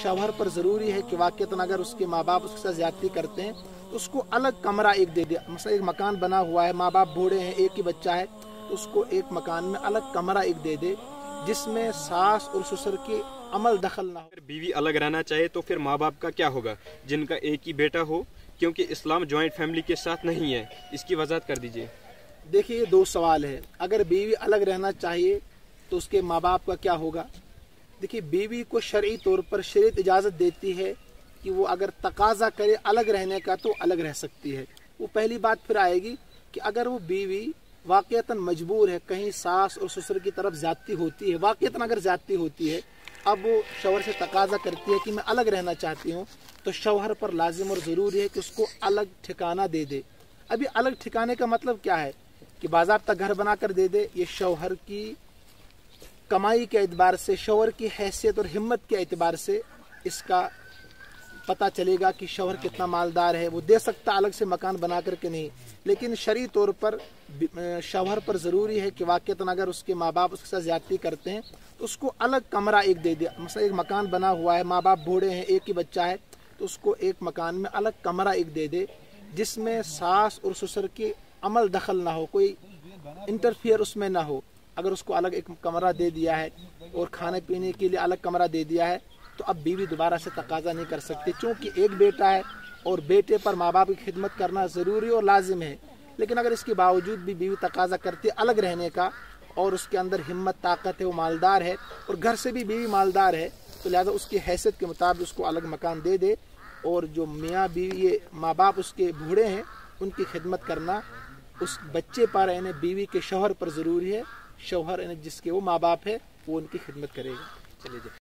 शौहर पर ज़रूरी है कि वाक़ईतन अगर उसके माँ बाप उसके साथ ज़्यादती करते हैं तो उसको अलग कमरा एक दे दे। मतलब एक मकान बना हुआ है, माँ बाप बूढ़े हैं, एक ही बच्चा है, तो उसको एक मकान में अलग कमरा एक दे दे जिसमें सास और ससुर की अमल दखल ना हो। अगर बीवी अलग रहना चाहे तो फिर माँ बाप का क्या होगा जिनका एक ही बेटा हो, क्योंकि इस्लाम जॉइंट फैमिली के साथ नहीं है, इसकी वजाहत कर दीजिए। देखिए, ये दो सवाल है। अगर बीवी अलग रहना चाहिए तो उसके माँ बाप का क्या होगा। देखिए, बीवी को शरई तौर पर शरीयत इजाज़त देती है कि वो अगर तकाजा करे अलग रहने का तो अलग रह सकती है। वो पहली बात फिर आएगी कि अगर वो बीवी वाक़ईतन मजबूर है, कहीं सास और ससुर की तरफ ज़्यादती होती है, वाक़ईतन अगर ज़्यादती होती है, अब वो शौहर से तकाजा करती है कि मैं अलग रहना चाहती हूँ, तो शौहर पर लाजिम और ज़रूरी है कि उसको अलग ठिकाना दे दे। अभी अलग ठिकाने का मतलब क्या है कि बाज़ाब्ता घर बना कर दे दे। ये शौहर की कमाई के एतबार से, शौहर की हैसियत और हिम्मत के एतबार से इसका पता चलेगा कि शौहर कितना मालदार है। वो दे सकता अलग से मकान बना करके नहीं, लेकिन शरई तौर पर शौहर पर ज़रूरी है कि वाक़ईतन अगर उसके माँ बाप उसके साथ ज़्यादती करते हैं तो उसको अलग कमरा एक दे दे। मतलब एक मकान बना हुआ है, माँ बाप बूढ़े हैं, एक ही बच्चा है, तो उसको एक मकान में अलग कमरा एक दे दे जिसमें सास और ससुर की अमल दखल ना हो, कोई इंटरफियर उसमें ना हो। अगर उसको अलग एक कमरा दे दिया है और खाने पीने के लिए अलग कमरा दे दिया है तो अब बीवी दोबारा से तकाजा नहीं कर सकती, क्योंकि एक बेटा है और बेटे पर माँ बाप की खिदमत करना ज़रूरी और लाजिम है। लेकिन अगर इसके बावजूद भी बीवी तकाजा करती है अलग रहने का और उसके अंदर हिम्मत ताकत है, वो मालदार है और घर से भी बीवी मालदार है, तो लिहाजा उसकी हैसियत के मुताबिक उसको अलग मकान दे दे। और जो मियाँ बीवी, ये माँ बाप उसके बूढ़े हैं, उनकी खिदमत करना उस बच्चे पर यानी बीवी के शौहर पर ज़रूरी है। शौहर यानी जिसके वो माँ बाप है वो उनकी खिदमत करेगा। चलिए।